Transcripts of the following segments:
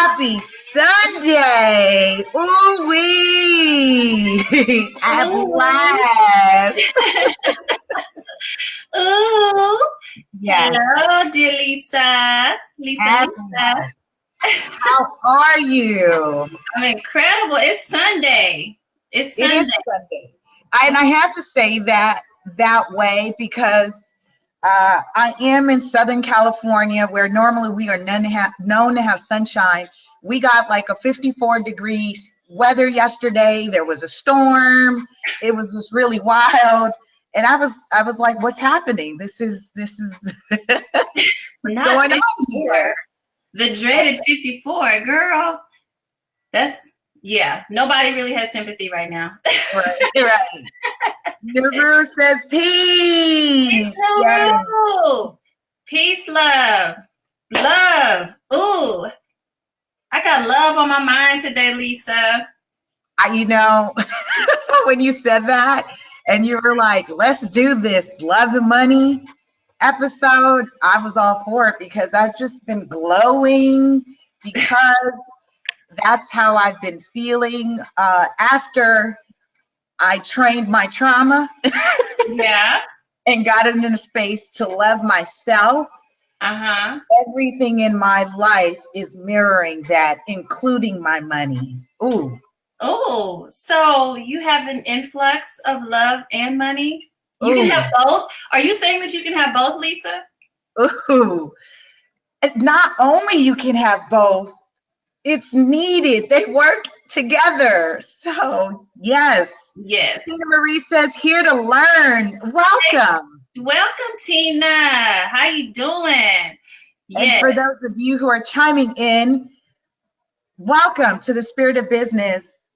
Happy Sunday. Ooh wee. At last. Ooh. Yes. Hello, dear Lisa. Lisa. How are you? I'm incredible. It's Sunday. It's Sunday. It is Sunday. And I have to say that way because I am in Southern California, where normally we are known to have sunshine. We got like a 54 degrees weather yesterday. There was a storm. It was just really wild. And I was like, what's happening? This is what's Not going on here? The dreaded 54, girl. Nobody really has sympathy right now. Right. Nuru says peace. Yes. Peace, love. Ooh. I got love on my mind today, Lisa. When you said that and you were like, let's do this love and money episode, I was all for it because I've just been glowing because that's how I've been feeling after I trained my trauma. Yeah. And got in a space to love myself. Everything in my life is mirroring that, including my money. Ooh. Oh, so you have an influx of love and money? You can have both? Are you saying that you can have both, Lisa? Ooh. Not only you can have both, it's needed. They work together. So, yes. Yes. Tina Marie says, here to learn. Welcome. Hey, welcome, Tina. How you doing? And for those of you who are chiming in, welcome to the Spirit of Business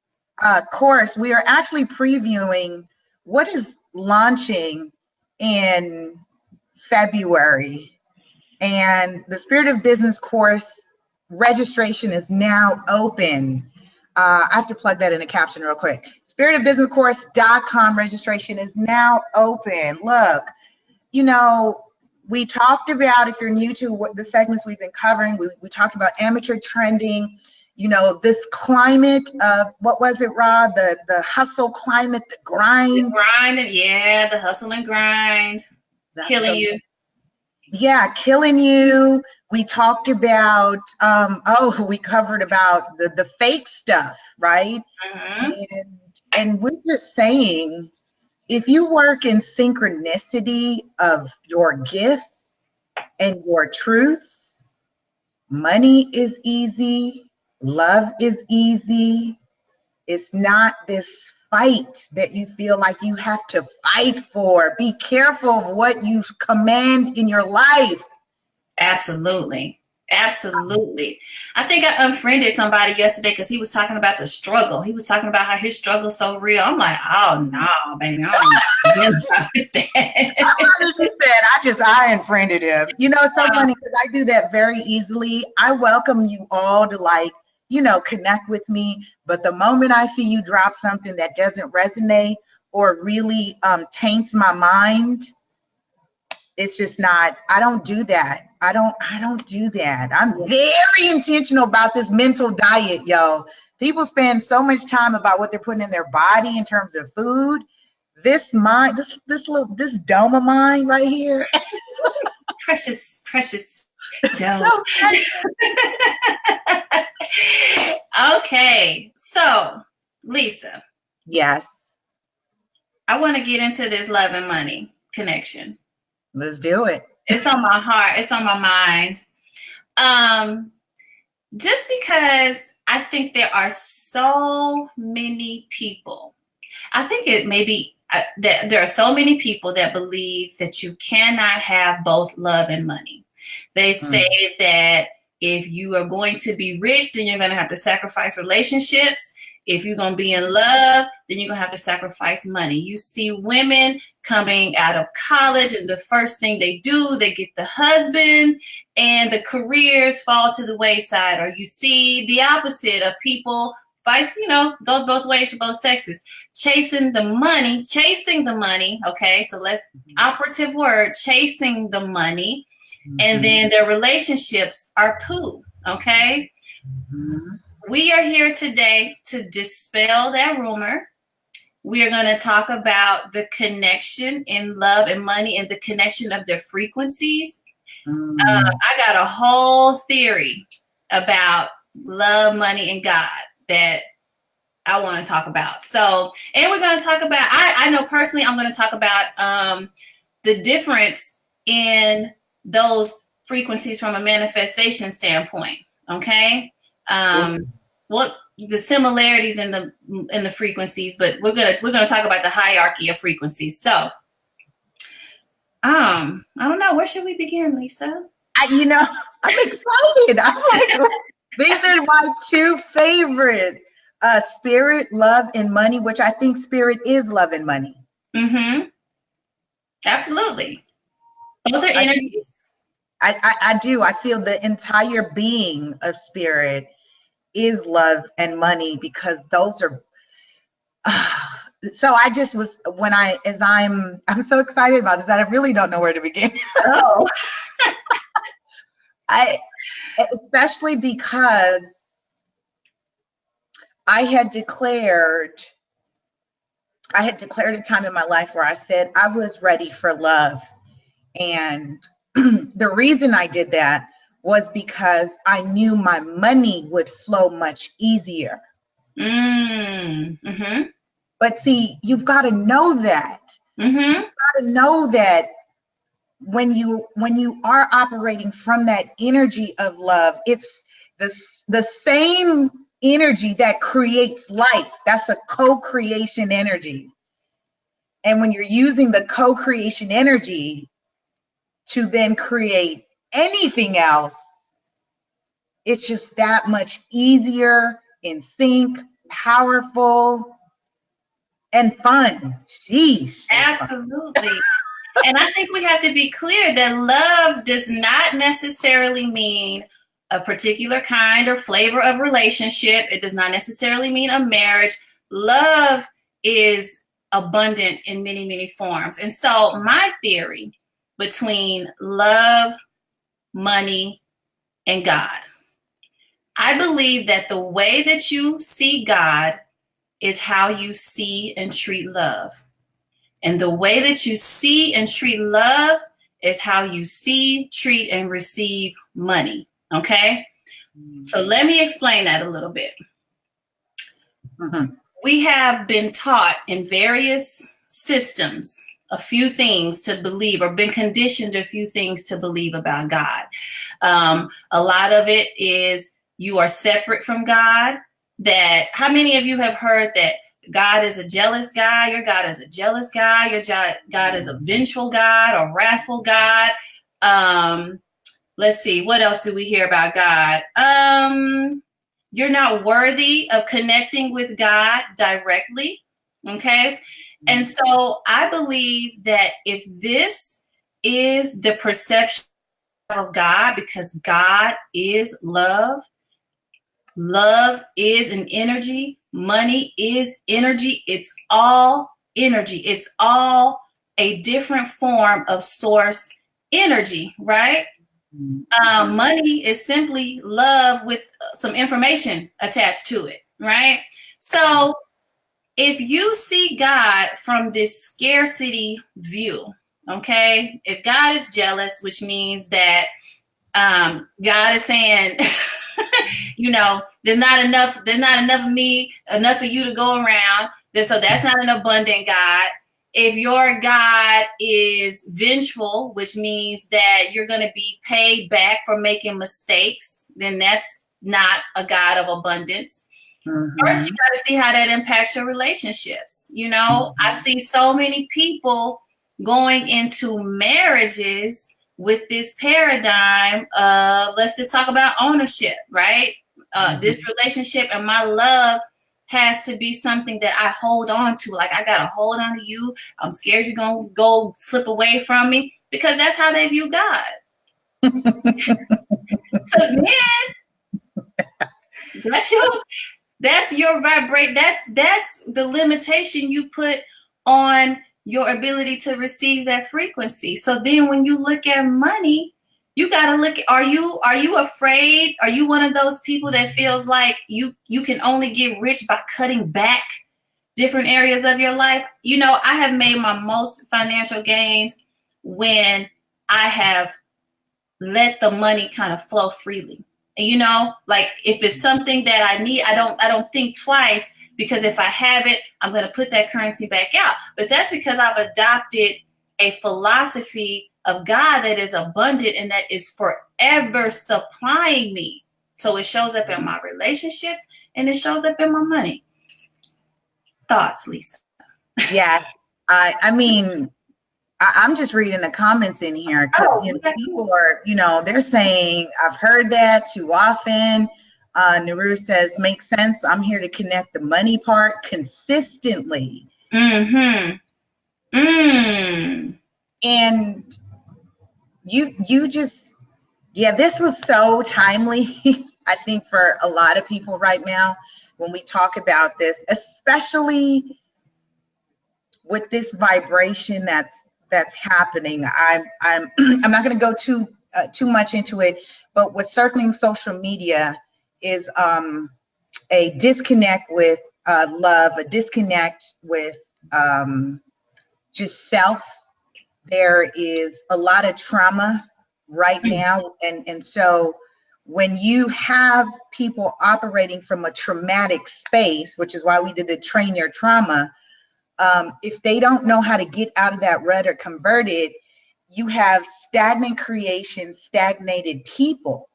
course. We are actually previewing what is launching in February. And the Spirit of Business course registration is now open. I have to plug that in the caption real quick. spiritofbusinesscourse.com registration is now open. Look, we talked about, if you're new to what the segments we've been covering, we talked about amateur trending, this climate of, what was it, Rod? The hustle climate, the grind. The grind, the hustle and grind. Killing you. Yeah, killing you. We talked about, we covered about the fake stuff, right? And we're just saying, if you work in synchronicity of your gifts and your truths, money is easy, love is easy. It's not this fight that you feel like you have to fight for. Be careful of what you command in your life. Absolutely. I think I unfriended somebody yesterday because he was talking about the struggle. He was talking about how his struggle is so real. I'm like, oh no, baby, I don't know about that. I love that you said I unfriended him. It's so funny because I do that very easily. I welcome you all to connect with me. But the moment I see you drop something that doesn't resonate or really taints my mind, it's just not, I don't do that. I don't do that. I'm very intentional about this mental diet, yo. People spend so much time about what they're putting in their body in terms of food. This mind, this dome of mine right here. Precious dome. So precious. Okay, so Lisa. Yes. I want to get into this love and money connection. Let's do it. It's on my heart. It's on my mind. Just because I think there are so many people. I think it maybe that there are so many people that believe that you cannot have both love and money. They say that if you are going to be rich, then you're going to have to sacrifice relationships. If you're going to be in love, then you're going to have to sacrifice money. You see women coming out of college, and the first thing they do, they get the husband, and the careers fall to the wayside. Or you see the opposite of people, goes both ways for both sexes, chasing the money. Okay, so let's operative word, chasing the money. And then their relationships are poo. Okay. We are here today to dispel that rumor. We are going to talk about the connection in love and money and the connection of their frequencies. I got a whole theory about love, money, and God that I want to talk about. So, and we're going to talk about, I know personally, I'm going to talk about the difference in those frequencies from a manifestation standpoint. Okay. What the similarities in the frequencies, but we're gonna talk about the hierarchy of frequencies. So I don't know, where should we begin, Lisa? I'm excited. I'm like, these are my two favorite, spirit, love, and money, which I think spirit is love and money. Absolutely. Both are energies. I do. I feel the entire being of spirit is love and money, because those are so I just was I'm so excited about this that I really don't know where to begin. Oh. Especially because I had declared a time in my life where I said I was ready for love. And the reason I did that was because I knew my money would flow much easier. But see, you've got to know that. You've got to know that when you are operating from that energy of love, it's the same energy that creates life. That's a co-creation energy. And when you're using the co-creation energy to then create anything else, it's just that much easier, in sync, powerful, and fun. Sheesh. Absolutely. And I think we have to be clear that love does not necessarily mean a particular kind or flavor of relationship. It does not necessarily mean a marriage. Love is abundant in many, many forms. And so my theory between love, money, and God, I believe that the way that you see God is how you see and treat love. And the way that you see and treat love is how you see, treat, and receive money. Okay? So let me explain that a little bit. We have been taught in various systems a few things to believe, or been conditioned a few things to believe about God. A lot of it is you are separate from God. That how many of you have heard that God is a jealous guy? Your God is a jealous guy. Your God is a vengeful God or wrathful God. Let's see. What else do we hear about God? You're not worthy of connecting with God directly. Okay. And so I believe that if this is the perception of God, because God is love, love is an energy, money is energy, it's all energy, it's all a different form of source energy, right? Money is simply love with some information attached to it, right? So if you see God from this scarcity view, okay, if God is jealous, which means that God is saying, there's not enough of me, enough of you to go around. So that's not an abundant God. If your God is vengeful, which means that you're going to be paid back for making mistakes, then that's not a God of abundance. First, you Mm-hmm. got to see how that impacts your relationships. You know, I Mm-hmm. see so many people going into marriages with this paradigm of, let's just talk about ownership, right? This relationship and my love has to be something that I hold on to. Like, I got to hold on to you. I'm scared you're going to go slip away from me, because that's how they view God. So then that's your vibrate. That's the limitation you put on your ability to receive that frequency. So then when you look at money, you got to look at, are you afraid? Are you one of those people that feels like you can only get rich by cutting back different areas of your life? You know, I have made my most financial gains when I have let the money kind of flow freely. And you know, like if it's something that I need, I don't think twice, because if I have it, I'm going to put that currency back out. But that's because I've adopted a philosophy of God that is abundant and that is forever supplying me. So it shows up in my relationships and it shows up in my money. Thoughts, Lisa? Yes. I mean, I'm just reading the comments in here because people are, they're saying, I've heard that too often. Naru says, makes sense. I'm here to connect the money part consistently. Mm-hmm. And you just, this was so timely, I think, for a lot of people right now when we talk about this, especially with this vibration that's happening. I'm not going to go too much into it, but what's circling social media is a disconnect with love, a disconnect with just self. There is a lot of trauma right now, and so when you have people operating from a traumatic space, which is why we did the train your trauma, if they don't know how to get out of that rut or convert it, you have stagnant creation, stagnated people,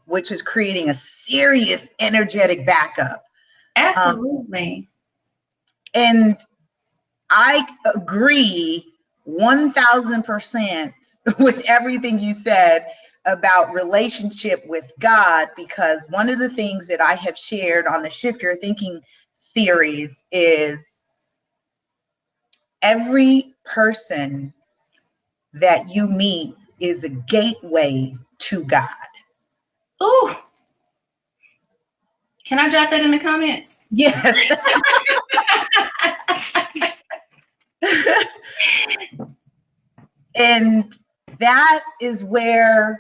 which is creating a serious energetic backup. Absolutely. And I agree 1000% with everything you said about relationship with God, because one of the things that I have shared on the Shift Your Thinking series is every person that you meet is a gateway to God. Ooh. Can I drop that in the comments? Yes. And that is where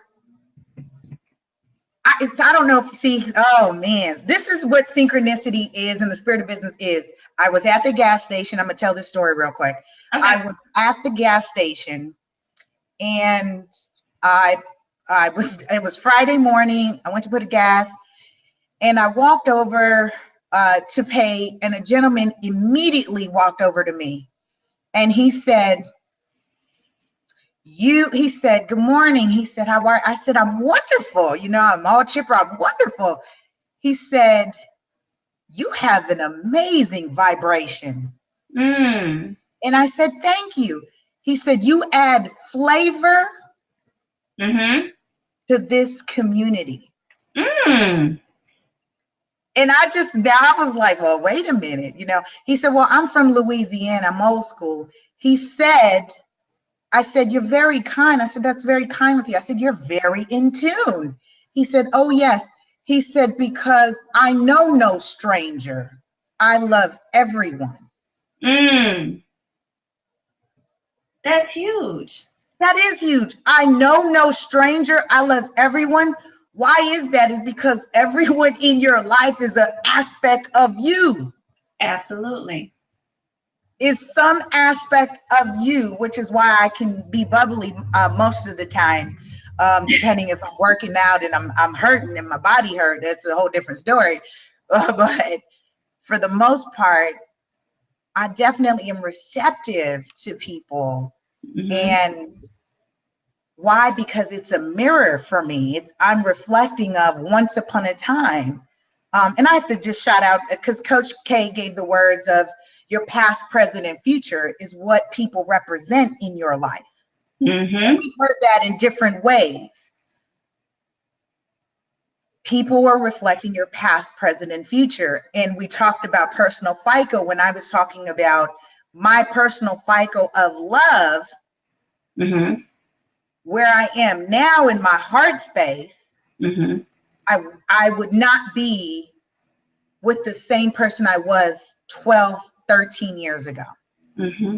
I don't know if you see, oh man, this is what synchronicity is and the spirit of business is. I was at the gas station. I'm going to tell this story real quick. Okay. I was at the gas station and it was Friday morning. I went to put a gas and I walked over to pay, and a gentleman immediately walked over to me and he said, he said, good morning. He said, how are you? I said, I'm wonderful. I'm all chipper. I'm wonderful. He said, you have an amazing vibration. And I said, thank you. He said, you add flavor to this community. And I was like, well, wait a minute. He said, well, I'm from Louisiana. I'm old school. He said, I said, you're very kind. I said, that's very kind with you. I said, you're very in tune. He said, oh, yes. He said, because I know no stranger. I love everyone. That's huge. That is huge. I know no stranger. I love everyone. Why is that? Is because everyone in your life is an aspect of you. Absolutely. Is some aspect of you, which is why I can be bubbly most of the time, depending if I'm working out and I'm hurting and my body hurt. That's a whole different story. But for the most part, I definitely am receptive to people. And why? Because it's a mirror for me. I'm reflecting of once upon a time. And I have to just shout out, because Coach K gave the words of your past, present, and future is what people represent in your life. Mm-hmm. We've heard that in different ways. People are reflecting your past, present, and future. And we talked about personal FICO when I was talking about my personal FICO of love, Mm-hmm. where I am now in my heart space. Mm-hmm. I would not be with the same person I was 12, 13 years ago. Mm-hmm.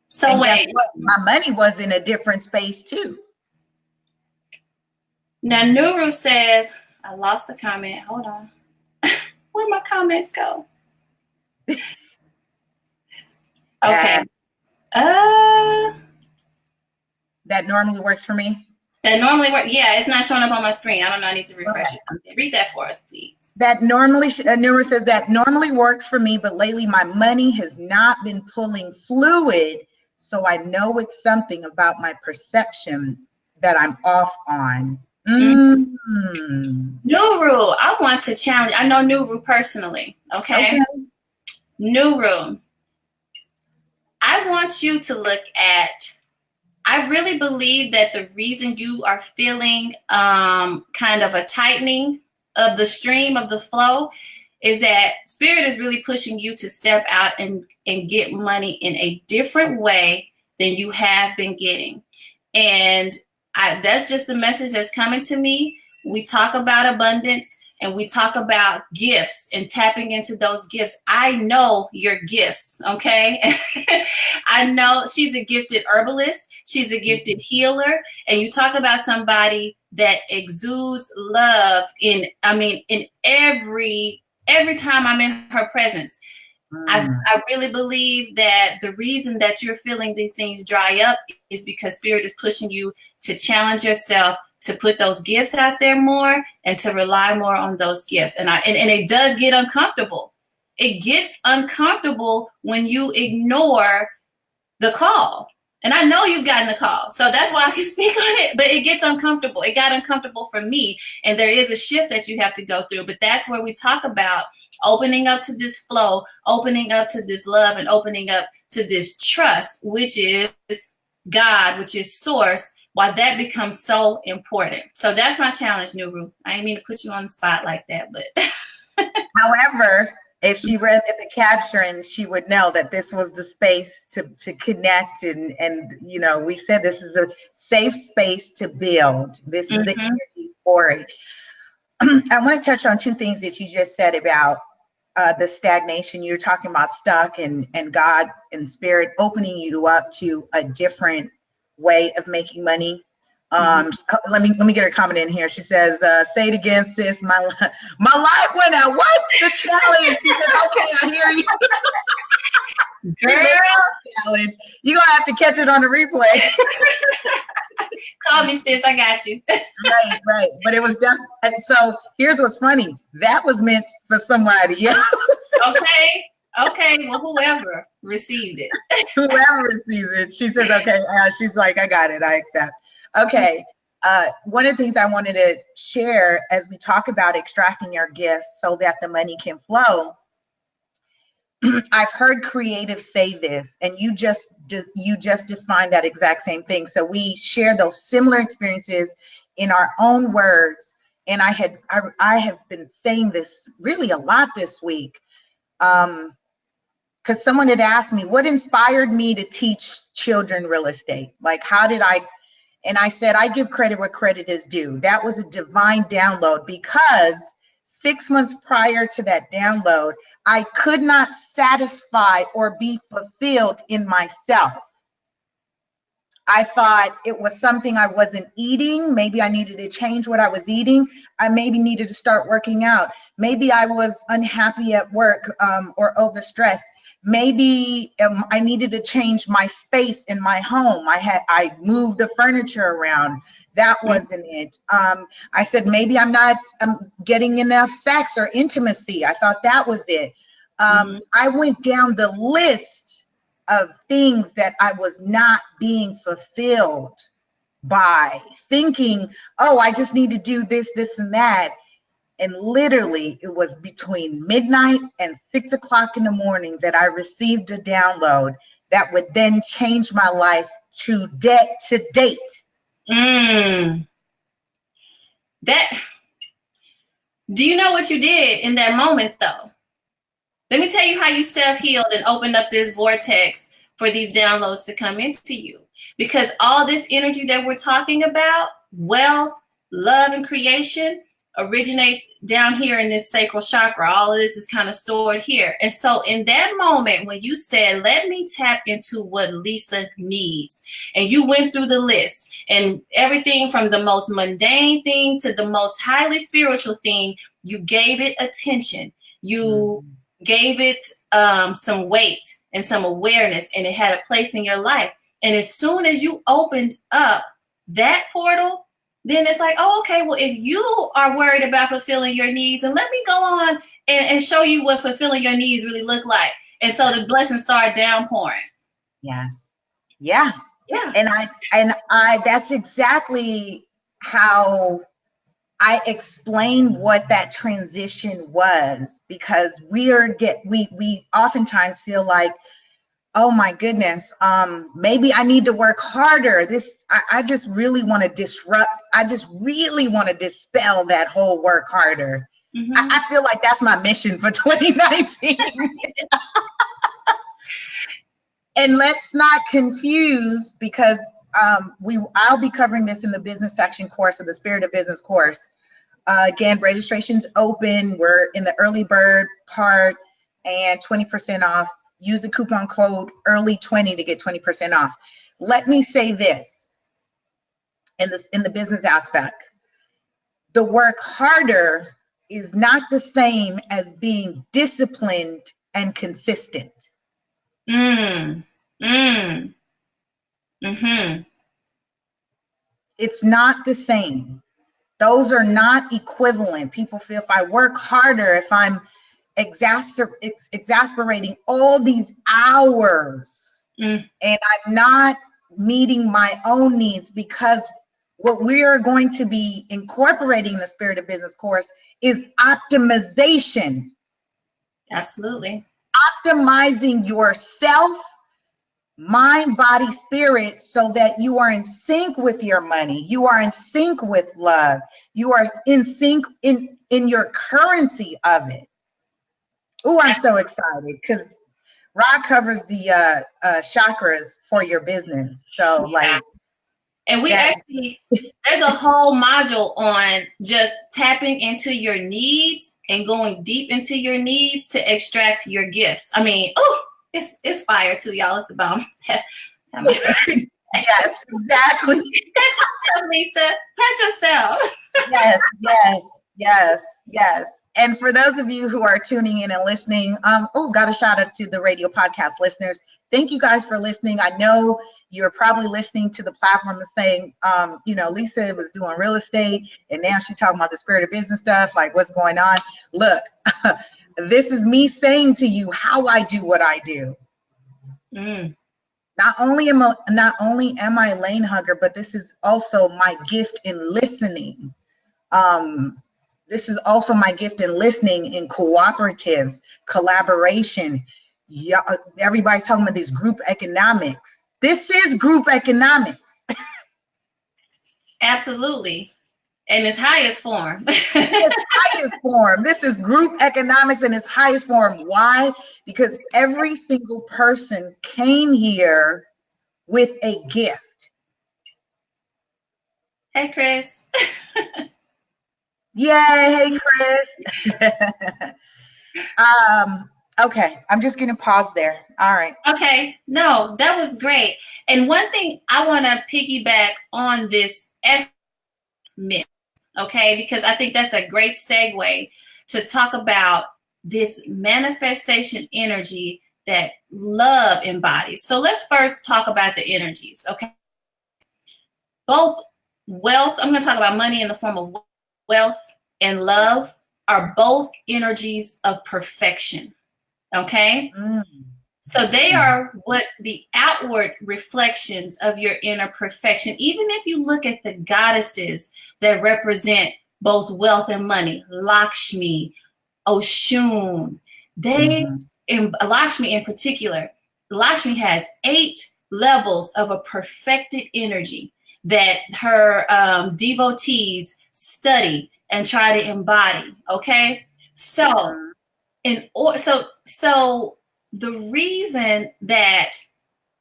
So and wait, guess what? My money was in a different space too. Now Nuru says, I lost the comment. Hold on. Where'd my comments go? Okay. That normally works for me. That normally works. Yeah, it's not showing up on my screen. I don't know. I need to refresh it. Something. Read that for us, please. That normally, Nuru says, that normally works for me, but lately my money has not been pulling fluid. So I know it's something about my perception that I'm off on. Nuru, I want to challenge. I know Nuru personally. Okay. Nuru, I want you to look at, I really believe that the reason you are feeling kind of a tightening of the stream of the flow is that Spirit is really pushing you to step out and get money in a different way than you have been getting. And that's just the message that's coming to me. We talk about abundance and we talk about gifts and tapping into those gifts. I know your gifts, okay? I know she's a gifted herbalist. She's a gifted healer. And you talk about somebody that exudes love in every time I'm in her presence. I really believe that the reason that you're feeling these things dry up is because Spirit is pushing you to challenge yourself, to put those gifts out there more and to rely more on those gifts. And it does get uncomfortable. It gets uncomfortable when you ignore the call. And I know you've gotten the call, so that's why I can speak on it, but it gets uncomfortable. It got uncomfortable for me, and there is a shift that you have to go through, but that's where we talk about opening up to this flow, opening up to this love, and opening up to this trust, which is God, which is source, why that becomes so important. So that's my challenge, Nuru. I didn't mean to put you on the spot like that, but. However, if she read the caption, she would know that this was the space to connect. And you know, we said this is a safe space to build. This is the energy for it. I want to touch on two things that you just said about the stagnation. You're talking about stuck and God and Spirit opening you up to a different way of making money. Let me get her comment in here. She says, say it again, sis. My life went out. What's the challenge? She said, okay, I hear you. Girl. Challenge. You're gonna have to catch it on the replay. Call me, sis. I got you. Right. But it was definitely. And so here's what's funny. That was meant for somebody else. Okay. Well, whoever received it. Whoever receives it. She says, okay. She's like, I got it. I accept. Okay. One of the things I wanted to share as we talk about extracting your gifts so that the money can flow. I've heard creatives say this, and you just defined that exact same thing. So we share those similar experiences in our own words. And I have been saying this really a lot this week, because someone had asked me what inspired me to teach children real estate. Like, how did I? And I said, I give credit where credit is due. That was a divine download, because 6 months prior to that download, I could not satisfy or be fulfilled in myself. I thought it was something I wasn't eating. Maybe I needed to change what I was eating. I maybe needed to start working out. Maybe I was unhappy at work or overstressed. Maybe I needed to change my space in my home. I moved the furniture around. That wasn't it. I said, maybe I'm not getting enough sex or intimacy. I thought that was it. I went down the list of things that I was not being fulfilled by, thinking, oh, I just need to do this, this, and that. And literally, it was between midnight and 6 o'clock in the morning that I received a download that would then change my life to date. That, do you know what you did in that moment, though? Let me tell you how you self-healed and opened up this vortex for these downloads to come into you. Because all this energy that we're talking about, wealth, love, and creation, originates down here in this sacral chakra. All of this is kind of stored here. And so in that moment, when you said, let me tap into what Lisa needs, and you went through the list, and everything from the most mundane thing to the most highly spiritual thing, you gave it attention. You gave it some weight and some awareness, and it had a place in your life. And as soon as you opened up that portal, then it's like, oh, okay, well, if you are worried about fulfilling your needs, then let me go on and show you what fulfilling your needs really look like. And so the blessings start downpouring. Yes. Yeah. Yeah. And I that's exactly how I explain what that transition was, because we oftentimes feel like, oh my goodness, maybe I need to work harder. I just really want to disrupt. I just really want to dispel that whole work harder. I feel like that's my mission for 2019. And let's not confuse, because I'll be covering this in the business section course of the Spirit of Business course. Again, registration's open. We're in the early bird part, and 20% off. Use the coupon code early20 to get 20% off. Let me say this in the business aspect. The work harder is not the same as being disciplined and consistent. It's not the same. Those are not equivalent. People feel if I work harder, if I'm exasperating all these hours and I'm not meeting my own needs, because what we are going to be incorporating in the Spirit of Business course is optimization. Absolutely. Optimizing yourself, mind, body, spirit, so that you are in sync with your money. You are in sync with love. You are in sync in your currency of it. Oh, I'm so excited, because Rod covers the chakras for your business. So and we actually, there's a whole module on just tapping into your needs and going deep into your needs to extract your gifts. I mean, it's fire too, y'all. It's the bomb. Yes, exactly. Pat yourself, Lisa. Pat yourself. Yes. And for those of you who are tuning in and listening, got a shout out to the radio podcast listeners. Thank you guys for listening. I know you're probably listening to the platform and saying, Lisa was doing real estate and now she's talking about the Spirit of Business stuff. Like, what's going on? Look, this is me saying to you how I do what I do. Not only am I a lane hugger, but this is also my gift in listening. This is also my gift in listening in cooperatives, collaboration. Yeah, everybody's talking about this group economics. This is group economics. Absolutely. In its highest form. This is group economics in its highest form. Why? Because every single person came here with a gift. Hey, Chris. Yay, hey, Chris. Okay, I'm just going to pause there. All right. Okay, no, that was great. And one thing I want to piggyback on this myth, okay, because I think that's a great segue to talk about this manifestation energy that love embodies. So let's first talk about the energies, okay? Both wealth, I'm going to talk about money in the form of wealth, and love are both energies of perfection. Okay. So they are what the outward reflections of your inner perfection. Even if you look at the goddesses that represent both wealth and money. Lakshmi, Oshun, they, in Lakshmi in particular, Lakshmi has 8 levels of a perfected energy that her devotees study and try to embody. Okay, so so the reason that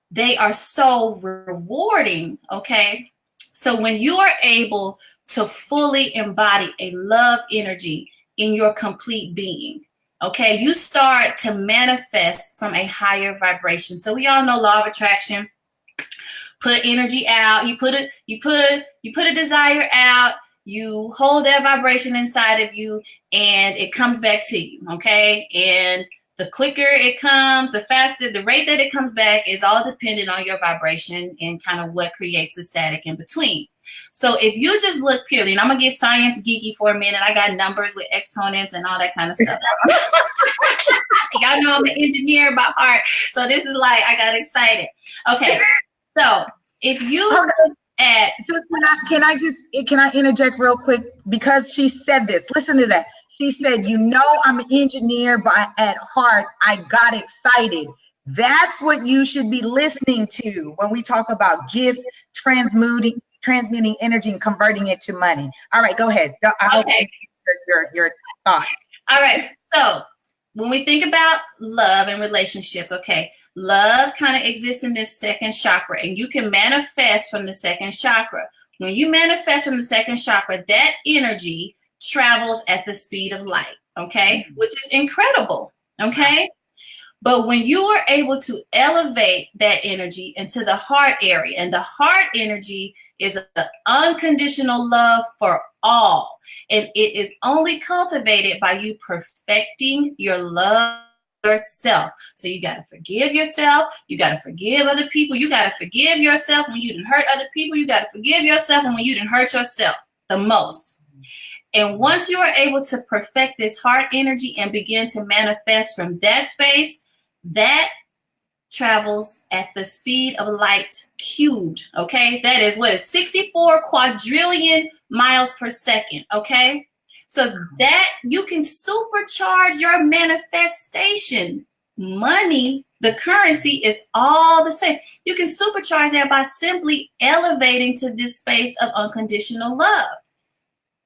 they are so rewarding, okay, so when you are able to fully embody a love energy in your complete being, okay, you start to manifest from a higher vibration. So we all know law of attraction. Put energy out. You put a desire out. You hold that vibration inside of you, and it comes back to you. Okay, and the quicker it comes, the faster, the rate that it comes back is all dependent on your vibration and kind of what creates the static in between. So if you just look purely, and I'm gonna get science geeky for a minute. I got numbers with exponents and all that kind of stuff. Y'all know I'm an engineer by heart, so this is like I got excited. Okay. So if you look at, can I interject real quick, because she said this. Listen to that. She said, "You know, I'm an engineer, but at heart, I got excited." That's what you should be listening to when we talk about gifts, transmuting energy and converting it to money. All right, go ahead. Okay. Your thought. All right. So when we think about love and relationships, okay, love kind of exists in this second chakra, and you can manifest from the second chakra. When you manifest from the second chakra, that energy travels at the speed of light, okay, which is incredible, okay? But when you are able to elevate that energy into the heart area, and the heart energy is the unconditional love for all, and it is only cultivated by you perfecting your love yourself. So you got to forgive yourself. You got to forgive other people. You got to forgive yourself when you didn't hurt other people. You got to forgive yourself when you didn't hurt yourself the most. And once you are able to perfect this heart energy and begin to manifest from that space, that travels at the speed of light cubed, okay? That is what is 64 quadrillion miles per second, okay? So that you can supercharge your manifestation. Money, the currency, is all the same. You can supercharge that by simply elevating to this space of unconditional love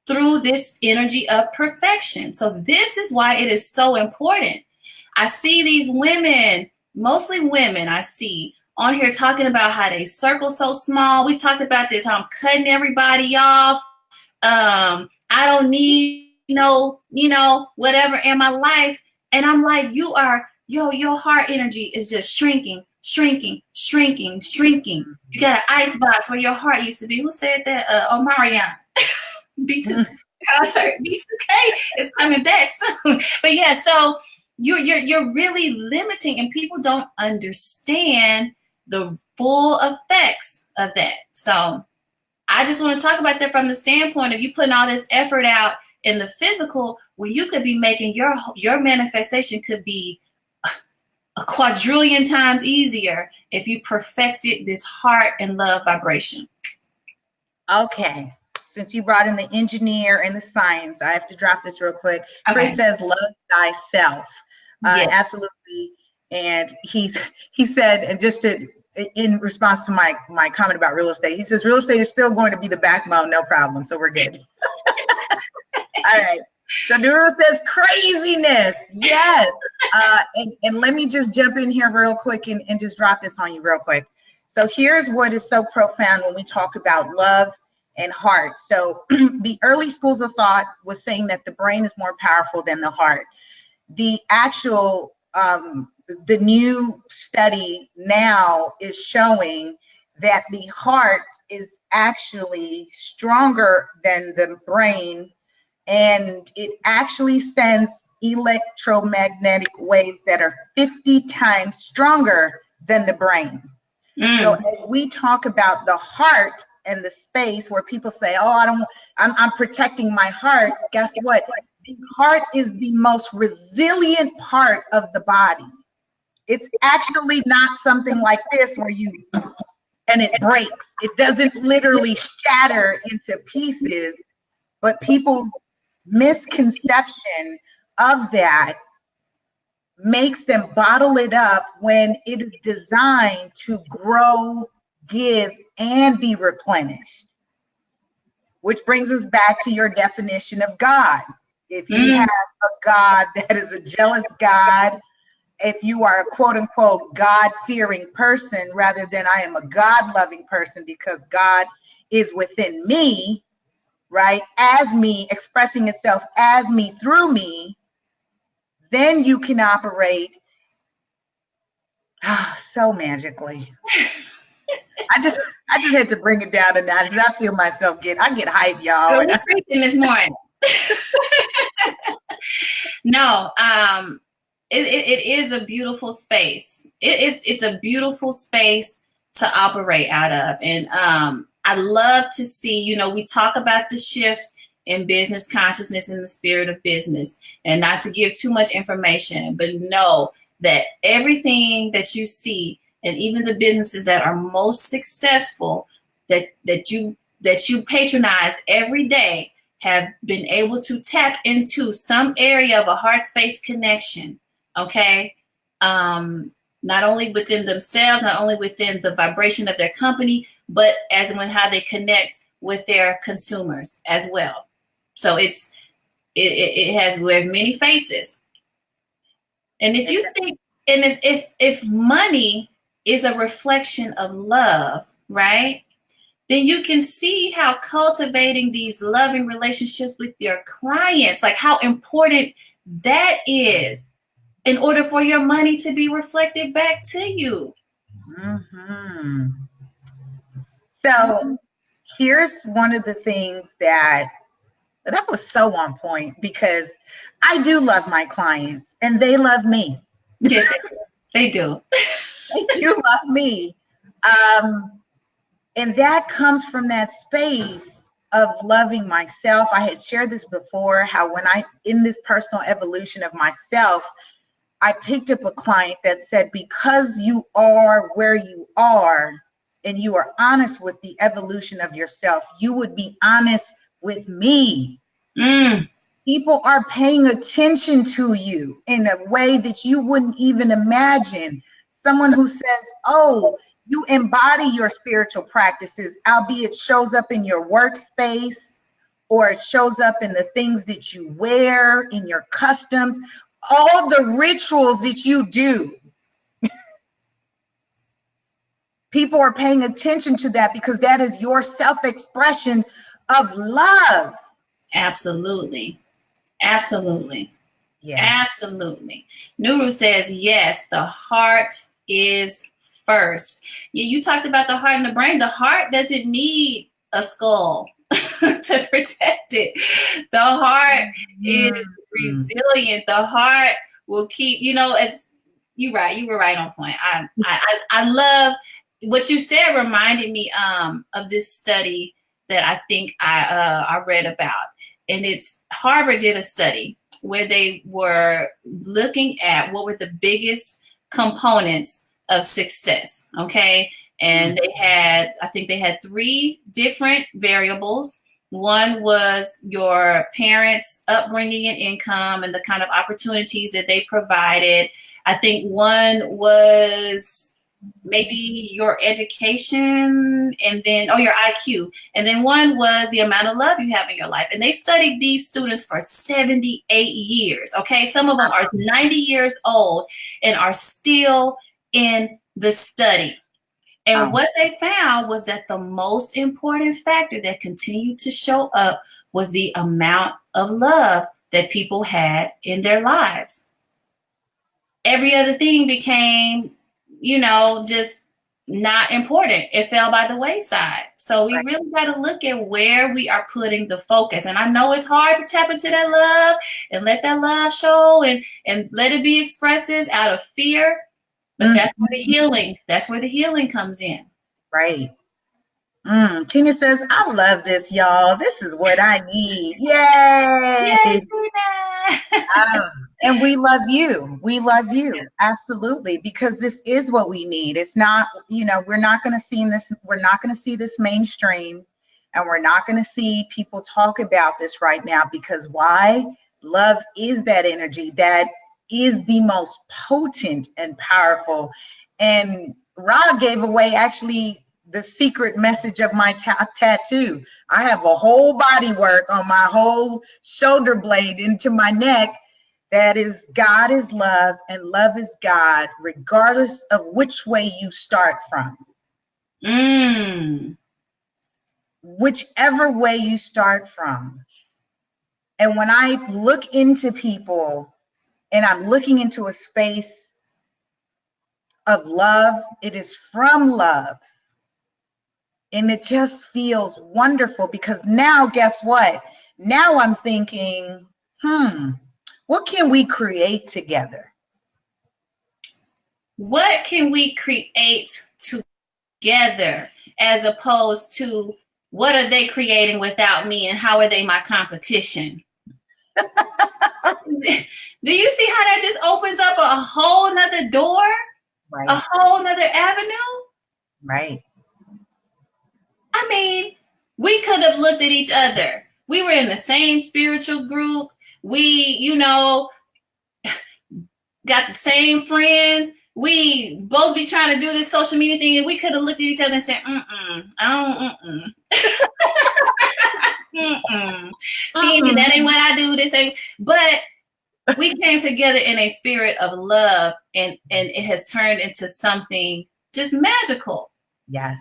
through this energy of perfection. So this is why it is so important. I see these women, mostly women, I see on here talking about how they circle so small. We talked about this, how I'm cutting everybody off. I don't need whatever in my life. And I'm like, your heart energy is just shrinking, shrinking, shrinking, shrinking. You got an ice box where your heart used to be. Who said that? Omarion. B2 concert, B2K is coming back soon. But yeah, so you're really limiting, and people don't understand the full effects of that. So I just want to talk about that from the standpoint of you putting all this effort out in the physical, where you could be making your manifestation could be a quadrillion times easier if you perfected this heart and love vibration. Okay. Since you brought in the engineer and the science, I have to drop this real quick. Okay. Chris says, "Love thyself." Yes. Absolutely. And he said, and just in response to my comment about real estate, he says, real estate is still going to be the backbone, no problem. So we're good. All right. So Duro says, craziness. Yes. And let me just jump in here real quick and just drop this on you real quick. So here's what is so profound when we talk about love and heart. So the early schools of thought was saying that the brain is more powerful than the heart. The actual, the new study now is showing that the heart is actually stronger than the brain, and it actually sends electromagnetic waves that are 50 times stronger than the brain. So as we talk about the heart and the space where people say, oh, I'm protecting my heart. Guess what? The heart is the most resilient part of the body. It's actually not something like this where and it breaks. It doesn't literally shatter into pieces. But people's misconception of that makes them bottle it up when it is designed to grow, give, and be replenished. Which brings us back to your definition of God. If you have a God that is a jealous God, if you are a quote unquote God-fearing person rather than I am a God-loving person because God is within me, right, as me, expressing itself as me through me, then you can operate so magically. I just had to bring it down a notch because I feel myself I get hyped, y'all. We're preaching this morning. No, it is a beautiful space. It's a beautiful space to operate out of. And I love to see, you know, we talk about the shift in business consciousness in the spirit of business, and not to give too much information, but know that everything that you see, and even the businesses that are most successful that you patronize every day, have been able to tap into some area of a heart space connection. Okay. Not only within themselves, not only within the vibration of their company, but as in how they connect with their consumers as well. So it wears many faces. And if you think, and if money is a reflection of love, right? Then you can see how cultivating these loving relationships with your clients, like how important that is in order for your money to be reflected back to you. Mm-hmm. So here's one of the things that was so on point, because I do love my clients and they love me. Yes, they do. They do love me. And that comes from that space of loving myself. I had shared this before, how when in this personal evolution of myself, I picked up a client that said, because you are where you are and you are honest with the evolution of yourself, you would be honest with me. People are paying attention to you in a way that you wouldn't even imagine. Someone who says, oh, you embody your spiritual practices, albeit shows up in your workspace, or it shows up in the things that you wear, in your customs, all the rituals that you do. People are paying attention to that because that is your self-expression of love. Absolutely. Absolutely. Yeah. Absolutely. Nuru says, yes, the heart is first. Yeah, you talked about the heart and the brain. The heart doesn't need a skull to protect it. The heart is resilient. The heart will keep, you know, as you were right on point. I love what you said. Reminded me of this study that I think I read about. And it's Harvard did a study where they were looking at what were the biggest components of success. Okay. And I think they had 3 different variables. One was your parents' upbringing and income and the kind of opportunities that they provided. I think one was maybe your education, and then your IQ, and then one was the amount of love you have in your life. And they studied these students for 78 years. Okay, some of them are 90 years old and are still in the study. And what they found was that the most important factor that continued to show up was the amount of love that people had in their lives. Every other thing became, just not important. It fell by the wayside. So we really got to look at where we are putting the focus. And I know it's hard to tap into that love and let that love show and let it be expressive out of fear. But that's where the healing comes in. Right. Tina says, I love this, y'all. This is what I need. Yay! Yay, Tina! And we love you. We love you. Absolutely. Because this is what we need. It's not, we're not going to see this mainstream. And we're not going to see people talk about this right now because why? Love is that energy that is the most potent and powerful. And Rob gave away actually the secret message of my tattoo. I have a whole body work on my whole shoulder blade into my neck. That is, God is love and love is God, regardless of which way you start from. Whichever way you start from. And when I look into people and I'm looking into a space of love, it is from love. And it just feels wonderful because now, guess what? Now I'm thinking, what can we create together? What can we create together as opposed to what are they creating without me and how are they my competition? Do you see how that just opens up a whole nother door? Right. A whole nother avenue? Right. I mean, we could have looked at each other. We were in the same spiritual group. We, got the same friends. We both be trying to do this social media thing, and we could have looked at each other and said, that ain't what I do. This ain't. But we came together in a spirit of love, and it has turned into something just magical. Yes.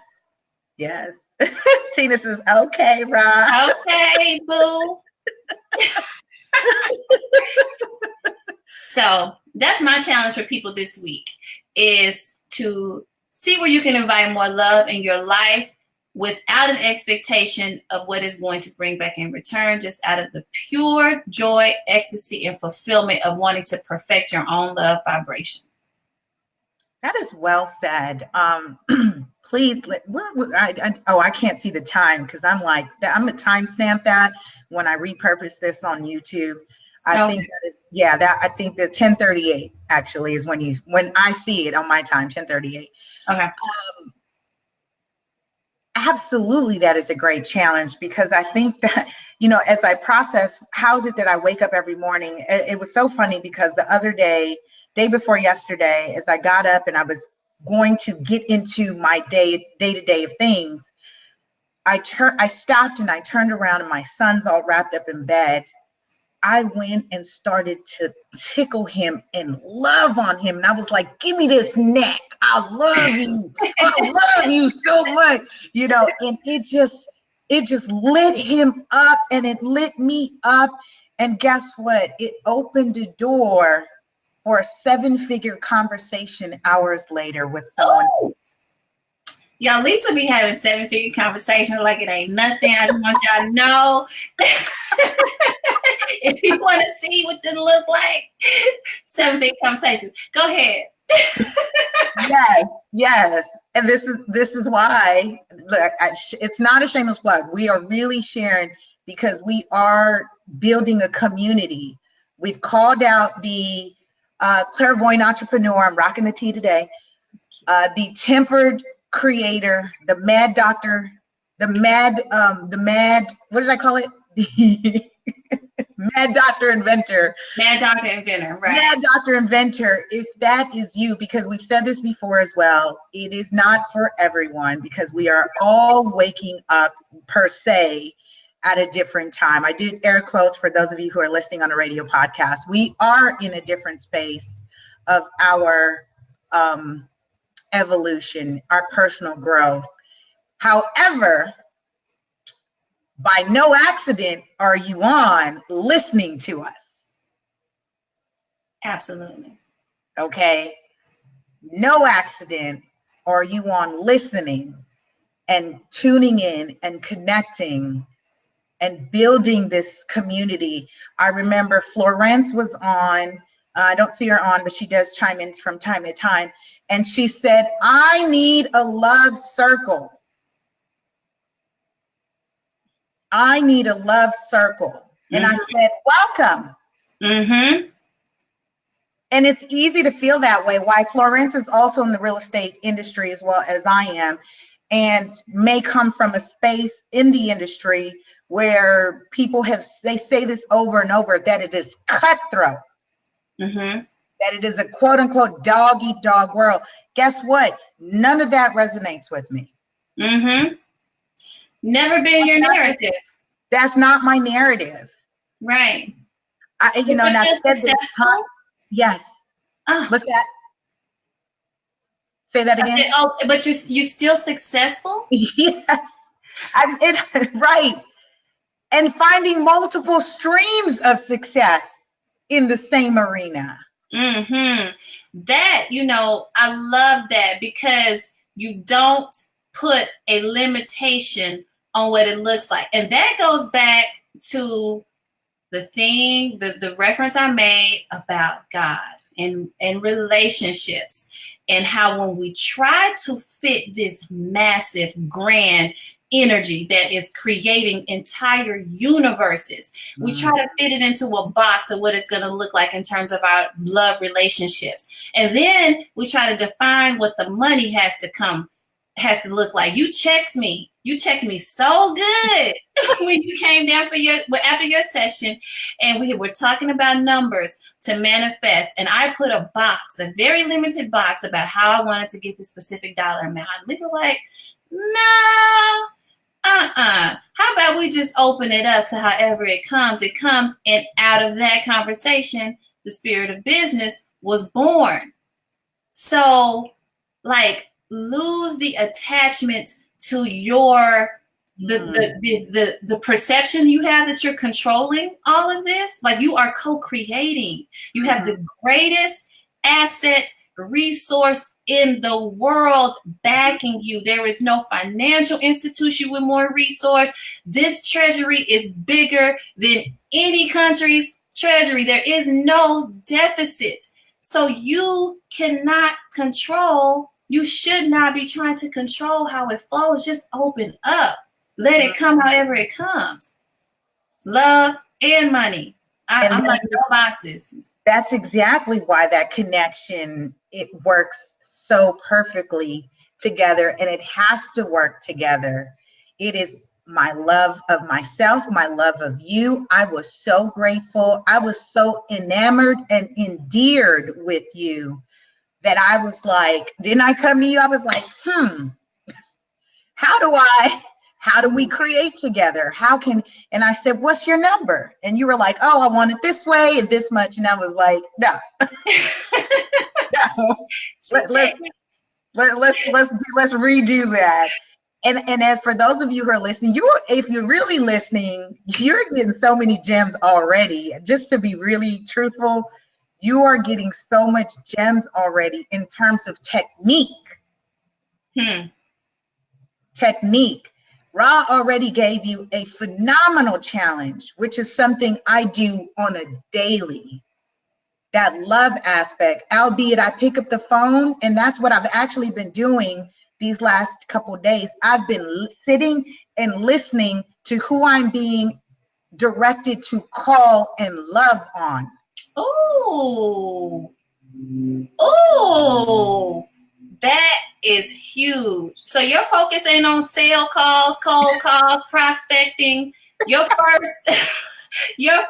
Tina says, okay, Rob. Okay, boo. So that's my challenge for people this week, is to see where you can invite more love in your life without an expectation of what is going to bring back in return, just out of the pure joy, ecstasy, and fulfillment of wanting to perfect your own love vibration. That is well said. Please, I can't see the time because I'm like, I'm going to timestamp that when I repurpose this on YouTube. I think that is, I think the 10:38 actually is when I see it on my time, 10:38. Okay. Absolutely, that is a great challenge because I think that, as I process, how is it that I wake up every morning? It was so funny because the other day before yesterday, as I got up and I was going to get into my day-to-day of things, I stopped and I turned around and my son's all wrapped up in bed. I went and started to tickle him and love on him. And I was like, give me this neck. I love you. I love you so much. And it just lit him up and it lit me up. And guess what? It opened a door for a 7-figure conversation hours later with someone. Oh. Y'all, Lisa be having 7-figure conversations like it ain't nothing. I just want y'all to know. If you want to see what this look like, 7-figure conversations. Go ahead. Yes. And this is why, look, it's not a shameless plug. We are really sharing because we are building a community. We've called out the clairvoyant entrepreneur. I'm rocking the tea today. The tempered creator, the mad doctor, the mad, what did I call it? Mad Doctor Inventor. Mad Doctor Inventor, right. Mad Doctor Inventor, if that is you, because we've said this before as well, it is not for everyone because we are all waking up per se at a different time. I did air quotes for those of you who are listening on a radio podcast. We are in a different space of our evolution, our personal growth. However, by no accident are you on listening to us. Absolutely. Okay. No accident are you on listening and tuning in and connecting and building this community. I remember Florence was on, I don't see her on, but she does chime in from time to time. And she said, I need a love circle. I need a love circle. And I said, welcome. Mm-hmm. And it's easy to feel that way. Why Florence is also in the real estate industry as well as I am. and may come from a space in the industry where they say this over and over, that it is cutthroat, that it is a quote unquote dog eat dog world. Guess what? None of that resonates with me. Never been your narrative. That's not my narrative. Right. And I've said this. Yes. Oh. What's that? Say that again. Said, but you still successful? Yes. Right. And finding multiple streams of success in the same arena. That, I love that, because you don't put a limitation on what it looks like. And that goes back to the reference I made about God and relationships, and how when we try to fit this massive, grand energy that is creating entire universes, we try to fit it into a box of what it's going to look like in terms of our love relationships. And then we try to define what the money has to look like. You checked me so good when you came down after your session, and we were talking about numbers to manifest. And I put a very limited box about how I wanted to get this specific dollar amount. And Lisa was like, no, how about we just open it up to however it comes? It comes, and out of that conversation, the Spirit of Business was born. So, lose the attachment to the perception you have that you're controlling all of this. Like, you are co-creating. You have the greatest asset resource in the world backing you. There is no financial institution with more resource. This treasury is bigger than any country's treasury. There is no deficit. So you cannot control. You should not be trying to control how it flows. Just open up. Let it come however it comes. Love and money. I'm like, no boxes. That's exactly why that connection, it works so perfectly together, and it has to work together. It is my love of myself, my love of you. I was so grateful. I was so enamored and endeared with you that I was like, didn't I come to you? I was like, how do we create together? And I said, what's your number? And you were like, oh, I want it this way and this much. And I was like, no. Let's redo that. And as for those of you who are listening, if you're really listening, you're getting so many gems already. Just to be really truthful, you are getting so much gems already in terms of technique. Technique. Ra already gave you a phenomenal challenge, which is something I do on a daily. That love aspect, albeit I pick up the phone, and that's what I've actually been doing these last couple of days. I've been sitting and listening to who I'm being directed to call and love on. Oh, that is huge. So your focus ain't on sale calls, cold calls, prospecting. Your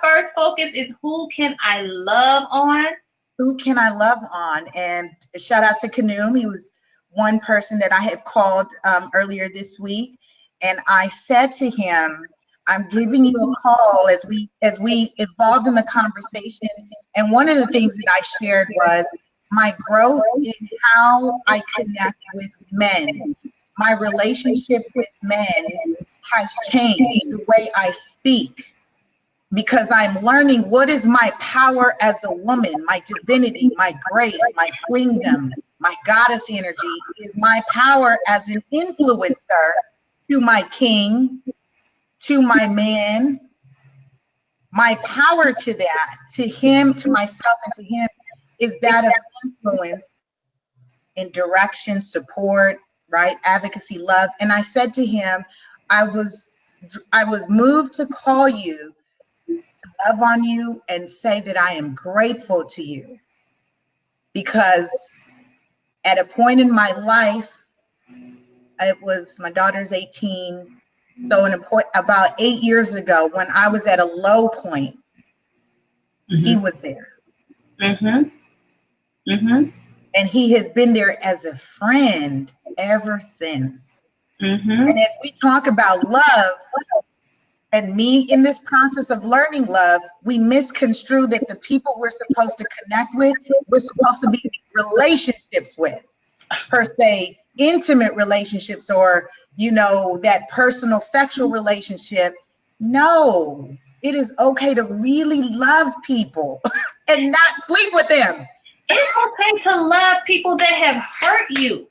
first focus is, who can I love on? Who can I love on? And shout out to Kanoom. He was one person that I had called earlier this week. And I said to him, I'm giving you a call as we evolved in the conversation. And one of the things that I shared was my growth in how I connect with men. My relationship with men has changed the way I speak, because I'm learning what is my power as a woman, my divinity, my grace, my queendom, my goddess energy is my power as an influencer to my king, to my man. My power to that, to him, to myself, and to him is that of influence and direction, support, right? Advocacy, love. And I said to him, I was moved to call you, to love on you, and say that I am grateful to you, because at a point in my life, It was my daughter's 18. So about 8 years ago, when I was at a low point, he was there. Mm-hmm. Mm-hmm. And he has been there as a friend ever since. Mm-hmm. And as we talk about love, and me in this process of learning love, we misconstrue that the people we're supposed to connect with, we're supposed to be in relationships with, per se, intimate relationships, or, you know, that personal sexual relationship. No, it is okay to really love people and not sleep with them. It's okay to love people that have hurt you.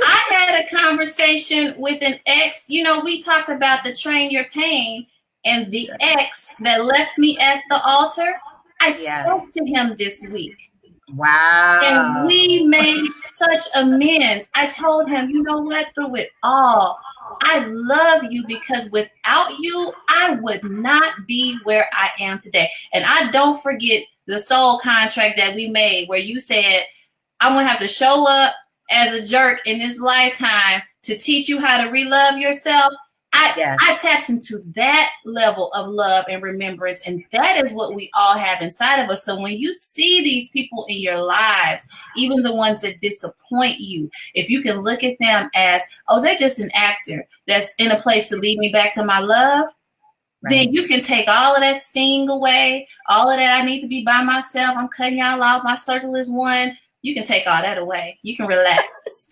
I had a conversation with an ex. You know, we talked about the train your pain, and the ex that left me at the altar, I spoke to him this week. Wow. And we made such amends. I told him, you know what, through it all, I love you because without you, I would not be where I am today. And I don't forget the soul contract that we made where you said, I'm going to have to show up as a jerk in this lifetime to teach you how to relove yourself. I tapped into that level of love and remembrance, and that is what we all have inside of us. So when you see these people in your lives, even the ones that disappoint you, if you can look at them as, oh, they're just an actor that's in a place to lead me back to my love, then you can take all of that sting away, all of that I need to be by myself, I'm cutting y'all off, my circle is one. You can take all that away. You can relax.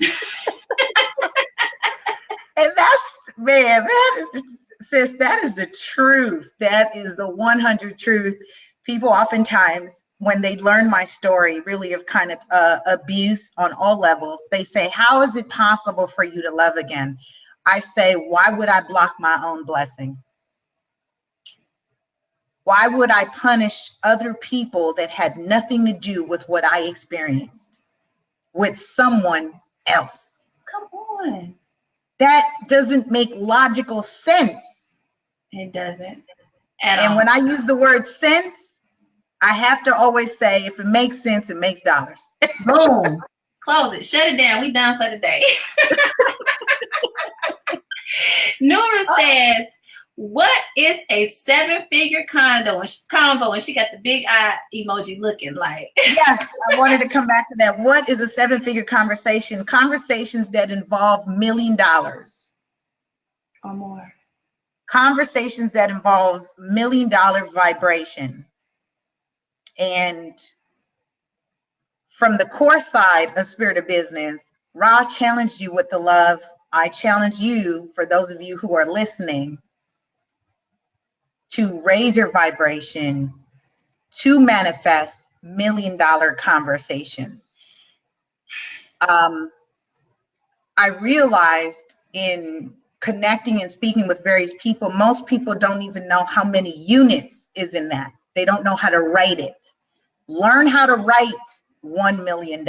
And that's, man, sis, that is the truth. That is the 100 truth. People oftentimes, when they learn my story, really of kind of abuse on all levels, they say, how is it possible for you to love again? I say, why would I block my own blessing? Why would I punish other people that had nothing to do with what I experienced with someone else? Come on. That doesn't make logical sense. It doesn't. And when I use the word sense, I have to always say, if it makes sense, it makes dollars. Boom. Close it. Shut it down. We done for the day. Nora says, what is a 7-figure convo? And she got the big eye emoji looking like. Yes, I wanted to come back to that. What is a 7-figure conversation? Conversations that involve $1 million or more. Conversations that involve $1 million vibration. And from the core side of Spirit of Business, Ra challenged you with the love. I challenge you, for those of you who are listening, to raise your vibration to manifest $1 million conversations. I realized in connecting and speaking with various people, most people don't even know how many units is in that. They don't know how to write it. Learn how to write $1 million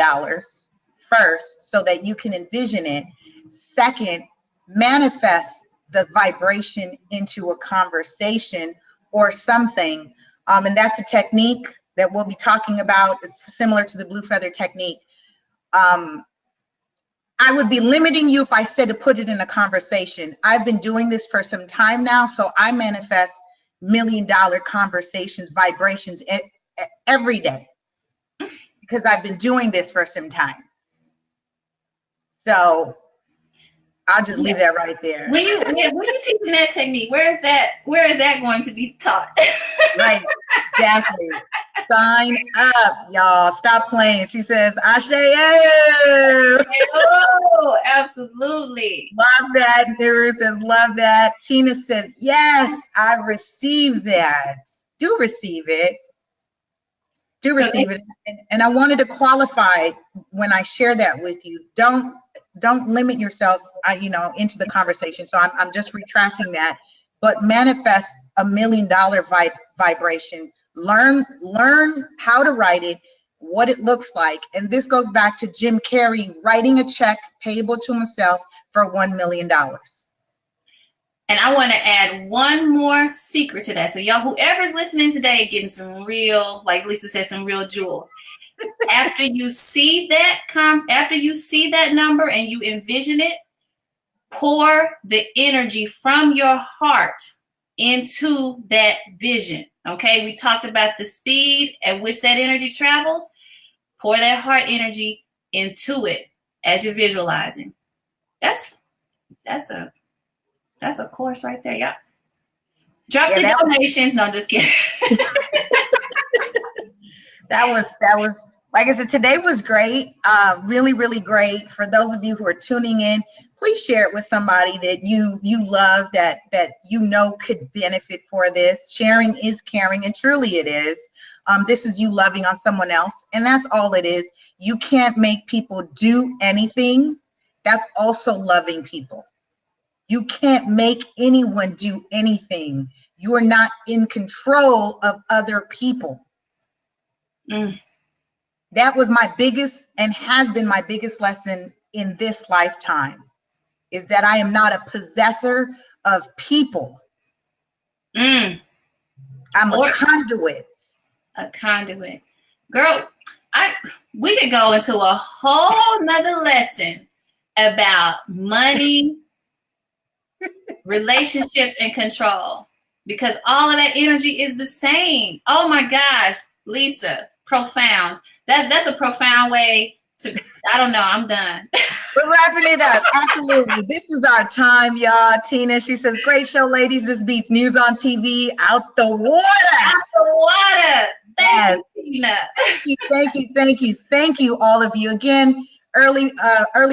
first so that you can envision it. Second, manifest the vibration into a conversation or something. And that's a technique that we'll be talking about. It's similar to the blue feather technique. I would be limiting you if I said to put it in a conversation. I've been doing this for some time now, so I manifest $1 million conversations, vibrations every day because I've been doing this for some time. So I'll just leave that right there. When you teaching that technique, where is that going to be taught? Right, exactly. Sign up, y'all. Stop playing. She says, Ashe. Oh, absolutely. Love that. Nira says, love that. Tina says, yes, I receive that. Do receive it. Receive it. And I wanted to qualify when I share that with you. Don't limit yourself, into the conversation. So I'm just retracting that. But manifest $1 million vibration. Learn how to write it, what it looks like. And this goes back to Jim Carrey writing a check payable to himself for $1 million. And I want to add one more secret to that. So y'all, whoever's listening today, getting some real, like Lisa said, some real jewels. After you see that number and you envision it, pour the energy from your heart into that vision. Okay, we talked about the speed at which that energy travels. Pour that heart energy into it as you're visualizing. That's a course right there, y'all. Drop the donations. No, I'm just kidding. That was like I said, today was great. Really, really great. For those of you who are tuning in, please share it with somebody that you love, that you know could benefit for this. Sharing is caring, and truly it is. This is you loving on someone else, and that's all it is. You can't make people do anything. That's also loving people. You can't make anyone do anything. You are not in control of other people. That was my biggest and has been my biggest lesson in this lifetime, is that I am not a possessor of people. I'm a conduit. A conduit. Girl, we could go into a whole nother lesson about money, relationships, and control, because all of that energy is the same. Oh my gosh, Lisa, profound. That's a profound way to, I don't know, I'm done. We're wrapping it up. Absolutely. This is our time, y'all. Tina, she says, great show, ladies. This beats news on TV out the water. Out the water. Thank you, Tina. Thank you, all of you. Again, early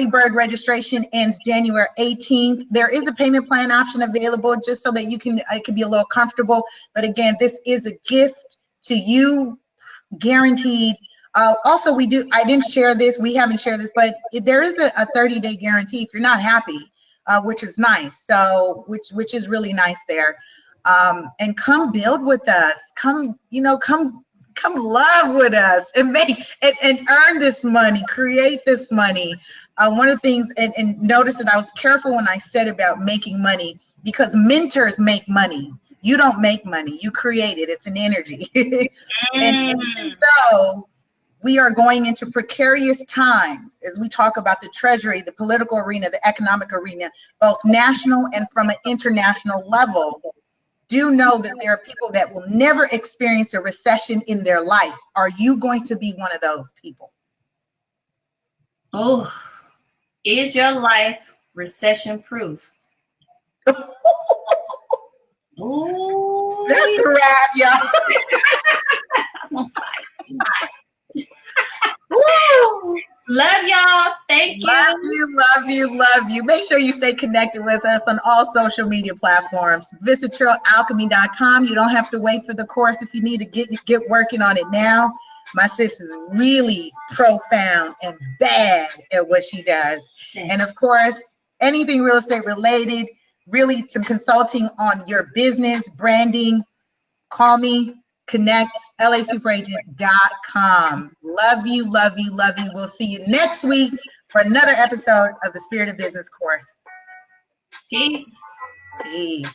bird registration ends January 18th. There is a payment plan option available, just so that it can be a little comfortable. But again, this is a gift to you, guaranteed. Also, I didn't share this, we haven't shared this, but there is a 30-day guarantee if you're not happy, which is nice. So, which is really nice there. And come build with us. Come love with us and and earn this money, create this money. One of the things, and notice that I was careful when I said about making money, because mentors make money. You don't make money, you create it. It's an energy. And even though we are going into precarious times, as we talk about the treasury, the political arena, the economic arena, both national and from an international level, do know that there are people that will never experience a recession in their life. Are you going to be one of those people? Oh, is your life recession proof? Oh, that's a wrap, y'all. Love y'all. Thank you. Love you. Make sure you stay connected with us on all social media platforms. Visit trailalchemy.com. You don't have to wait for the course if you need to get working on it now. My sis is really profound and bad at what she does. And of course, anything real estate related, really some consulting on your business, branding, call me. Connect, LASuperagent.com. Love you. We'll see you next week for another episode of the Spirit of Business course. Peace. Peace.